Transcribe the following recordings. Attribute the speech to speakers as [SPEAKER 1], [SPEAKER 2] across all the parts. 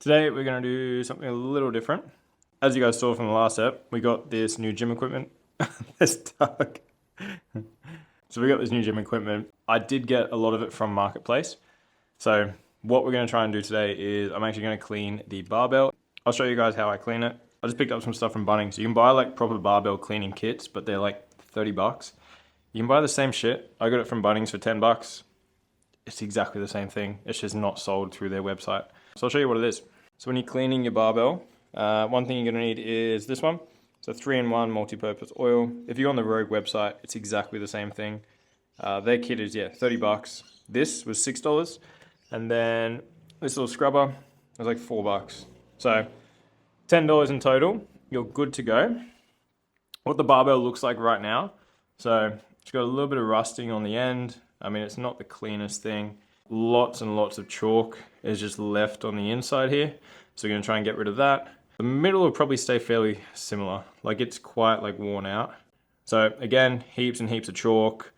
[SPEAKER 1] Today we're going to do something a little different. As you guys saw from the last ep, we got this new gym equipment. This dog. So we got this new gym equipment. I did get a lot of it from Marketplace. So what we're going to try and do today is I'm actually going to clean the barbell. I'll show you guys how I clean it. I just picked up some stuff from Bunnings. You can buy like proper barbell cleaning kits, but they're like 30 bucks. You can buy the same shit. I got it from Bunnings for 10 bucks. It's exactly the same thing. It's just not sold through their website. So I'll show you what it is. So when you're cleaning your barbell, one thing you're gonna need is this one. So 3-in-1 multi-purpose oil. If you're on the Rogue website, it's exactly the same thing. Their kit is, 30 bucks. This was $6. And then this little scrubber was like 4 bucks. So $10 in total, you're good to go. What the barbell looks like right now. So it's got a little bit of rusting on the end. I mean, it's not the cleanest thing. Lots and lots of chalk is just left on the inside here. So we're gonna try and get rid of that. The middle will probably stay fairly similar. Like it's quite like worn out. So again, heaps and heaps of chalk.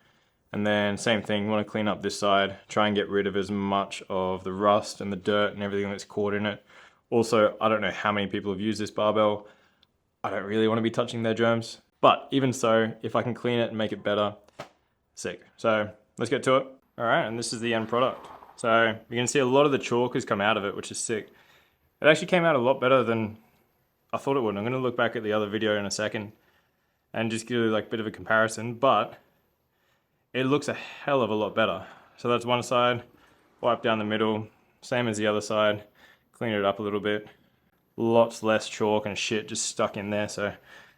[SPEAKER 1] And then same thing, wanna clean up this side, try and get rid of as much of the rust and the dirt and everything that's caught in it. Also, I don't know how many people have used this barbell. I don't really wanna be touching their germs. But even so, if I can clean it and make it better, sick. So let's get to it. All right, and this is the end product. So you can see a lot of the chalk has come out of it, which is sick. It actually came out a lot better than I thought it would. I'm gonna look back at the other video in a second and just give you like a bit of a comparison, but it looks a hell of a lot better. So that's one side, wipe down the middle, same as the other side, clean it up a little bit. Lots less chalk and shit just stuck in there, so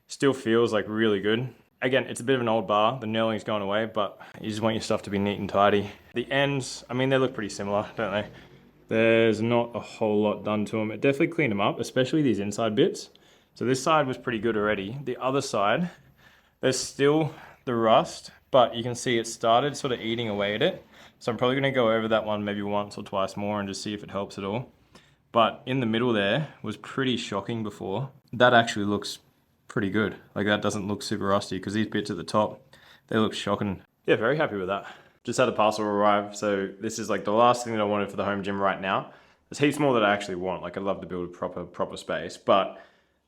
[SPEAKER 1] still feels like really good. Again, it's a bit of an old bar. The knurling's gone away, but you just want your stuff to be neat and tidy. The ends, I mean, they look pretty similar, don't they? There's not a whole lot done to them. It definitely cleaned them up, especially these inside bits. So this side was pretty good already. The other side, there's still the rust, but you can see it started sort of eating away at it. So I'm probably gonna go over that one maybe once or twice more and just see if it helps at all. But in the middle there was pretty shocking before. That actually looks pretty good. Like that doesn't look super rusty because these bits at the top, they look shocking. Yeah, very happy with that. Just had a parcel arrive. So this is like the last thing that I wanted for the home gym right now. There's heaps more that I actually want. Like I'd love to build a proper space, but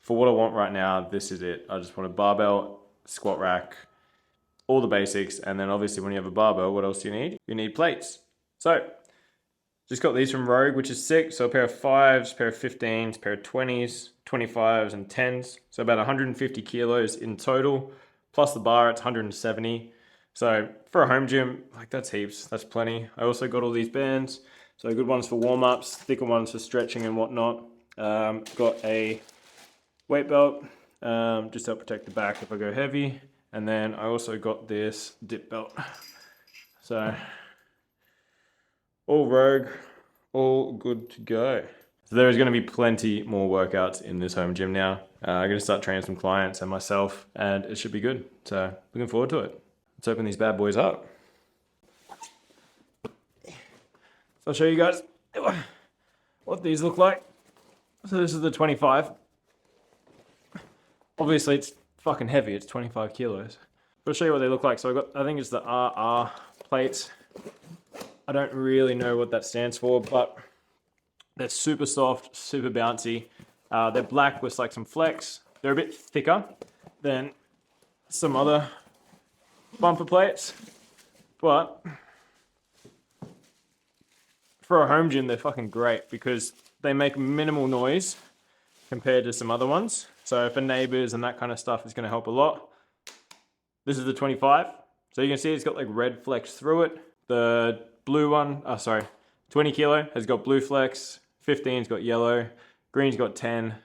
[SPEAKER 1] for what I want right now, this is it. I just want a barbell, squat rack, all the basics. And then obviously when you have a barbell, what else do you need? You need plates. So just got these from Rogue, which is sick. So a pair of 5s, pair of 15s, pair of 20s, 25s and 10s. So about 150 kilos in total, plus the bar, it's 170. So for a home gym, like that's heaps, that's plenty. I also got all these bands. So good ones for warm-ups, thicker ones for stretching and whatnot. Got a weight belt, just to help protect the back if I go heavy. And then I also got this dip belt. So all Rogue, all good to go. So there is going to be plenty more workouts in this home gym now. I'm going to start training some clients and myself, and it should be good. So looking forward to it. Let's open these bad boys up. So I'll show you guys what these look like. So this is the 25. Obviously it's fucking heavy, it's 25 kilos. But I'll show you what they look like. So I think it's the RR plates. I don't really know what that stands for, but they're super soft, super bouncy. They're black with like some flex. They're a bit thicker than some other bumper plates, but for a home gym, they're fucking great because they make minimal noise compared to some other ones. So for neighbors and that kind of stuff, it's gonna help a lot. This is the 25. So you can see it's got like red flex through it. The blue one, 20 kilo has got blue flex. 15's got yellow, green's got 10,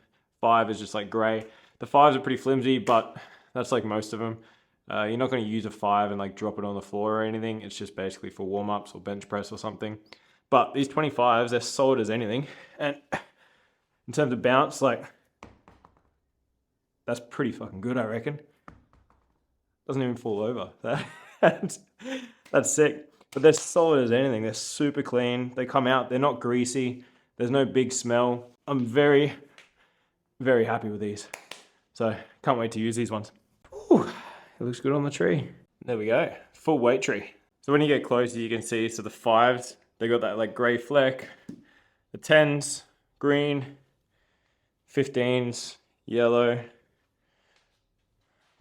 [SPEAKER 1] 5 is just like gray. The 5s are pretty flimsy, but that's like most of them. You're not going to use a 5 and like drop it on the floor or anything. It's just basically for warm-ups or bench press or something. But these 25s, they're solid as anything. And in terms of bounce, like that's pretty fucking good, I reckon. Doesn't even fall over. That's sick. But they're solid as anything. They're super clean. They come out, they're not greasy. There's no big smell. I'm very, very happy with these. So can't wait to use these ones. Ooh, it looks good on the tree. There we go, full weight tree. So when you get closer, you can see, so the 5s, they got that like gray fleck. The 10s green, 15s, yellow,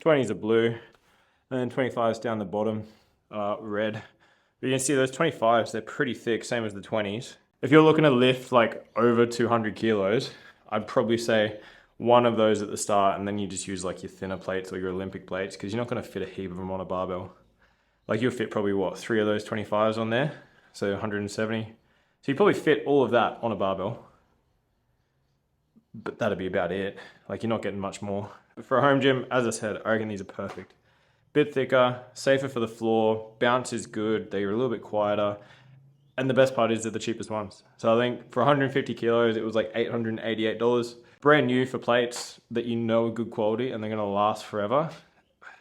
[SPEAKER 1] 20s are blue, and then 25s down the bottom are red. But you can see those 25s, they're pretty thick, same as the 20s. If you're looking to lift like over 200 kilos, I'd probably say one of those at the start, and then you just use like your thinner plates or your Olympic plates, because you're not going to fit a heap of them on a barbell. Like you'll fit probably what, 3 of those 25s on there, so 170. So you probably fit all of that on a barbell, but that'd be about it. Like you're not getting much more. For a home gym, as I said, I reckon these are perfect. Bit thicker, safer for the floor, bounce is good, they're a little bit quieter, and the best part is they're the cheapest ones. So I think for 150 kilos, it was like $888. Brand new for plates that you know are good quality and they're gonna last forever.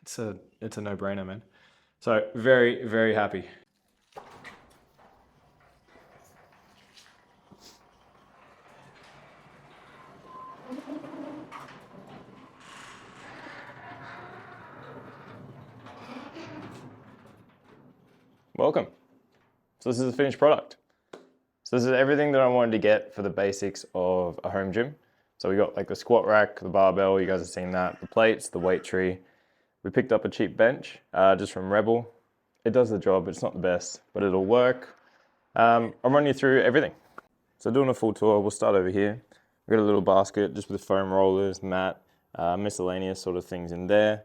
[SPEAKER 1] It's a no-brainer, man. So very, very happy. Welcome. So this is the finished product. So this is everything that I wanted to get for the basics of a home gym. So we got like the squat rack, the barbell, you guys have seen that, the plates, the weight tree. We picked up a cheap bench just from Rebel. It does the job, it's not the best, but it'll work. I'll run you through everything. So doing a full tour, we'll start over here. We've got a little basket just with foam rollers, mat, miscellaneous sort of things in there.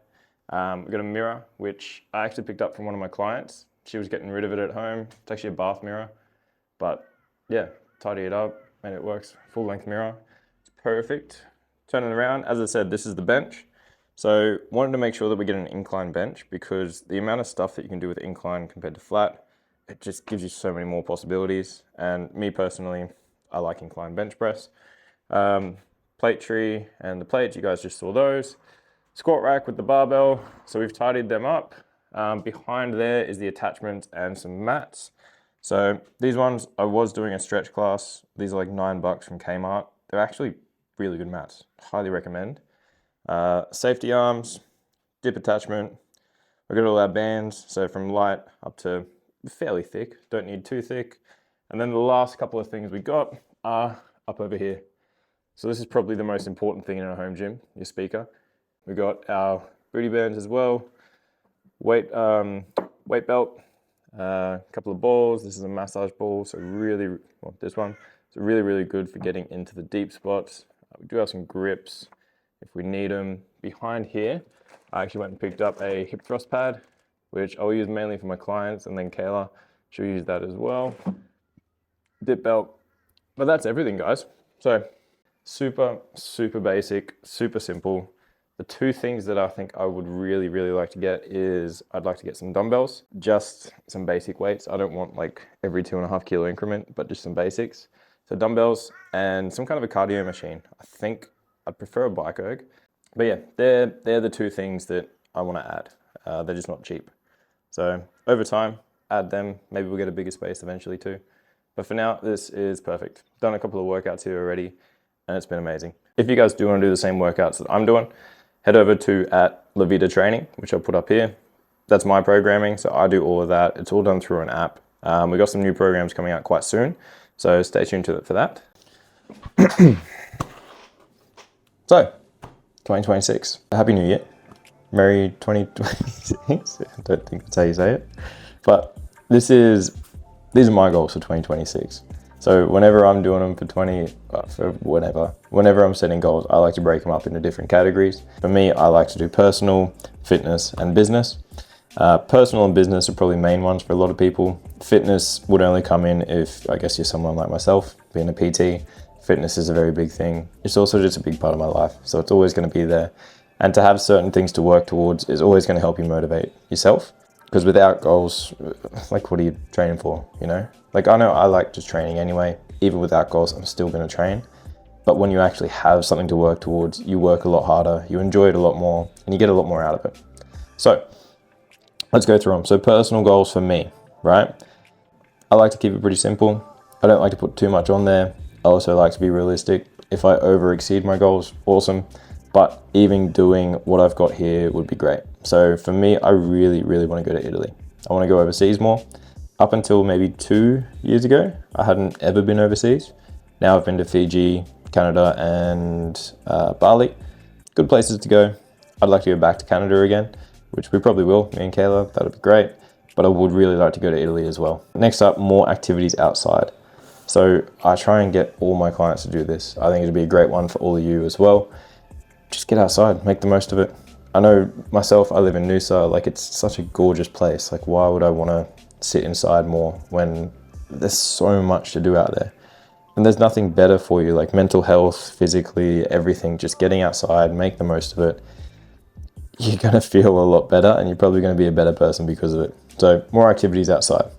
[SPEAKER 1] We've got a mirror, which I actually picked up from one of my clients. She was getting rid of it at home. It's actually a bath mirror, but yeah, tidy it up and it works. Full length mirror, it's perfect. Turning around, as I said, this is the bench. So wanted to make sure that we get an incline bench because the amount of stuff that you can do with incline compared to flat, it just gives you so many more possibilities. And me personally, I like incline bench press. Plate tree and the plates, you guys just saw those. Squat rack with the barbell, so we've tidied them up. Behind there is the attachments and some mats. So these ones, I was doing a stretch class. These are like $9 from Kmart. They're actually really good mats. Highly recommend. Safety arms, dip attachment. We've got all our bands, so from light up to fairly thick. Don't need too thick. And then the last couple of things we got are up over here. So this is probably the most important thing in a home gym, your speaker. We got our booty bands as well. Weight belt, a couple of balls. This is a massage ball, so really, well, this one, it's really, really good for getting into the deep spots. We do have some grips if we need them. Behind here, I actually went and picked up a hip thrust pad, which I'll use mainly for my clients, and then Kayla, she'll use that as well. Dip belt, but that's everything, guys. So super, super basic, super simple. The two things that I think I would really, really like to get is I'd like to get some dumbbells, just some basic weights. I don't want like every 2.5 kilo increment, but just some basics. So dumbbells and some kind of a cardio machine. I think I'd prefer a bike erg. But yeah, they're the two things that I want to add. They're just not cheap. So over time, add them. Maybe we'll get a bigger space eventually too. But for now, this is perfect. Done a couple of workouts here already, and it's been amazing. If you guys do want to do the same workouts that I'm doing, head over to @LaVita Training, which I'll put up here. That's my programming, so I do all of that. It's all done through an app. We've got some new programs coming out quite soon, so stay tuned to it for that. So, 2026. Happy New Year. Merry 2026. I don't think that's how you say it. But these are my goals for 2026. So whenever I'm doing them whenever I'm setting goals, I like to break them up into different categories. For me, I like to do personal, fitness, and business. Personal and business are probably main ones for a lot of people. Fitness would only come in if, I guess, you're someone like myself, being a PT. Fitness is a very big thing. It's also just a big part of my life, so it's always going to be there. And to have certain things to work towards is always going to help you motivate yourself. Because without goals, like, what are you training for, you know? Like, I know I like just training anyway. Even without goals, I'm still going to train. But when you actually have something to work towards, you work a lot harder, you enjoy it a lot more, and you get a lot more out of it. So, let's go through them. So, personal goals for me, right? I like to keep it pretty simple. I don't like to put too much on there. I also like to be realistic. If I over exceed my goals, awesome. But even doing what I've got here would be great. So for me, I really, really want to go to Italy. I want to go overseas more. Up until maybe 2 years ago, I hadn't ever been overseas. Now I've been to Fiji, Canada, and Bali. Good places to go. I'd like to go back to Canada again, which we probably will, me and Kayla, that'll be great. But I would really like to go to Italy as well. Next up, more activities outside. So I try and get all my clients to do this. I think it'd be a great one for all of you as well. Just get outside, make the most of it. I know myself, I live in Noosa, like it's such a gorgeous place. Like why would I want to sit inside more when there's so much to do out there? And there's nothing better for you, like mental health, physically, everything, just getting outside, make the most of it. You're gonna feel a lot better and you're probably gonna be a better person because of it. So more activities outside.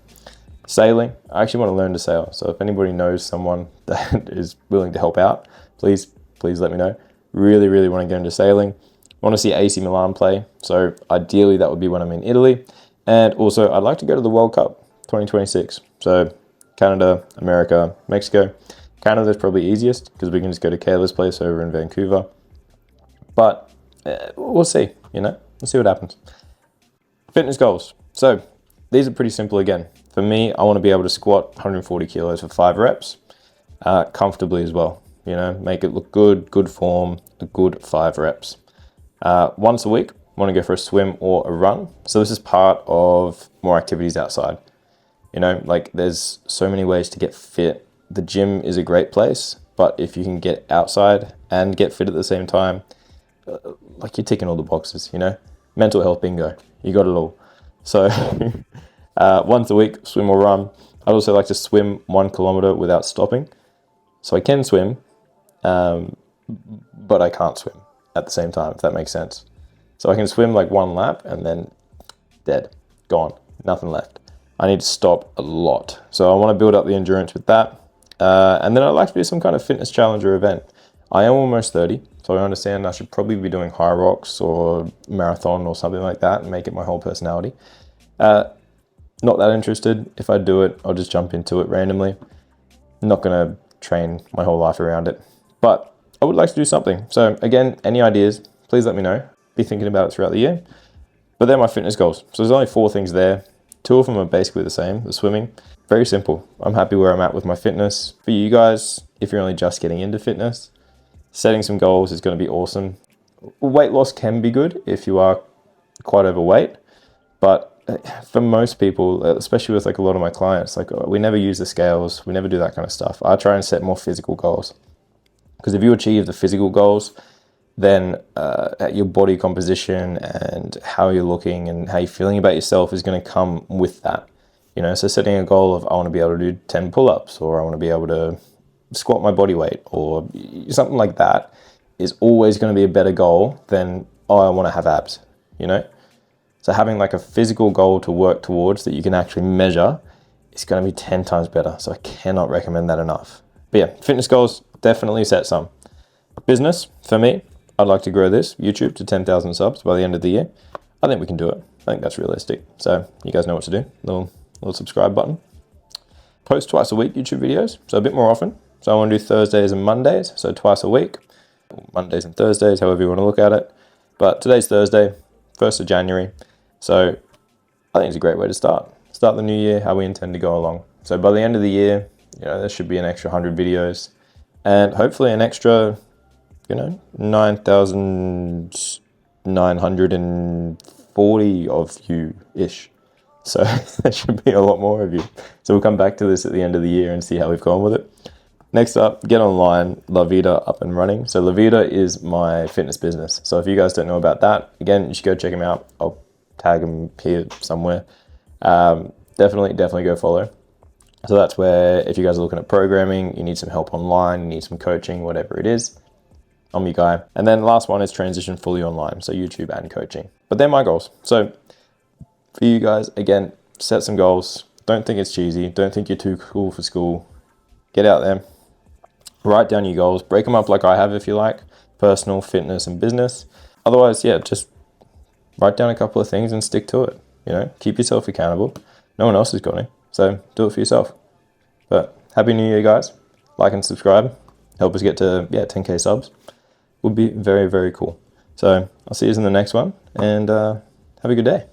[SPEAKER 1] Sailing, I actually want to learn to sail. So if anybody knows someone that is willing to help out, please let me know. Really, really want to get into sailing. I want to see AC Milan play. So ideally that would be when I'm in Italy. And also I'd like to go to the World Cup 2026. So Canada, America, Mexico. Canada's probably easiest because we can just go to Kayla's place over in Vancouver. But we'll see, we'll see what happens. Fitness goals. So these are pretty simple again. For me, I want to be able to squat 140 kilos for 5 reps comfortably as well. Make it look good, good form, a good 5 reps. Once a week, I want to go for a swim or a run. So this is part of more activities outside. Like there's so many ways to get fit. The gym is a great place, but if you can get outside and get fit at the same time, like you're ticking all the boxes, Mental health bingo, you got it all. So once a week, swim or run. I'd also like to swim 1 kilometer without stopping. So I can swim, but I can't swim at the same time, if that makes sense. So I can swim like 1 lap and then dead, gone, nothing left. I need to stop a lot. So I want to build up the endurance with that. And then I'd like to do some kind of fitness challenge or event. I am almost 30, so I understand I should probably be doing high rocks or marathon or something like that and make it my whole personality. Not that interested. If I do it, I'll just jump into it randomly. I'm not going to train my whole life around it. But I would like to do something. So again, any ideas, please let me know. Be thinking about it throughout the year. But they're my fitness goals. So there's only 4 things there. 2 of them are basically the same, the swimming. Very simple. I'm happy where I'm at with my fitness. For you guys, if you're only just getting into fitness, setting some goals is going to be awesome. Weight loss can be good if you are quite overweight, but for most people, especially with like a lot of my clients, like we never use the scales, we never do that kind of stuff. I try and set more physical goals, because if you achieve the physical goals, then your body composition and how you're looking and how you're feeling about yourself is going to come with that. So setting a goal of I want to be able to do 10 pull-ups, or I want to be able to squat my body weight, or something like that, is always going to be a better goal than, oh, I want to have abs, So having like a physical goal to work towards that you can actually measure is going to be 10 times better. So I cannot recommend that enough. But yeah, fitness goals, definitely set some. Business, for me, I'd like to grow this YouTube to 10,000 subs by the end of the year. I think we can do it. I think that's realistic. So you guys know what to do. Little subscribe button. Post twice a week YouTube videos, so a bit more often. So I want to do Thursdays and Mondays, so twice a week. Mondays and Thursdays, however you want to look at it. But today's Thursday, 1st of January. So I think it's a great way to start the new year, how we intend to go along. So by the end of the year, there should be an extra 100 videos and hopefully an extra, 9,940 of you-ish. So there should be a lot more of you. So we'll come back to this at the end of the year and see how we've gone with it. Next up, get online, La Vida up and running. So La Vida is my fitness business. So if you guys don't know about that, again, you should go check them out. I'll tag them here somewhere. Definitely go follow. So that's where if you guys are looking at programming, you need some help online, you need some coaching, whatever it is, I'm your guy. And then the last one is transition fully online. So YouTube and coaching. But they're my goals. So for you guys, again, set some goals. Don't think it's cheesy. Don't think you're too cool for school. Get out there. Write down your goals. Break them up like I have if you like. Personal, fitness, and business. Otherwise, just write down a couple of things and stick to it. Keep yourself accountable. No one else is going to. So do it for yourself. But Happy New Year, guys. Like and subscribe. Help us get to 10K subs. Would be very, very cool. So I'll see you in the next one. And have a good day.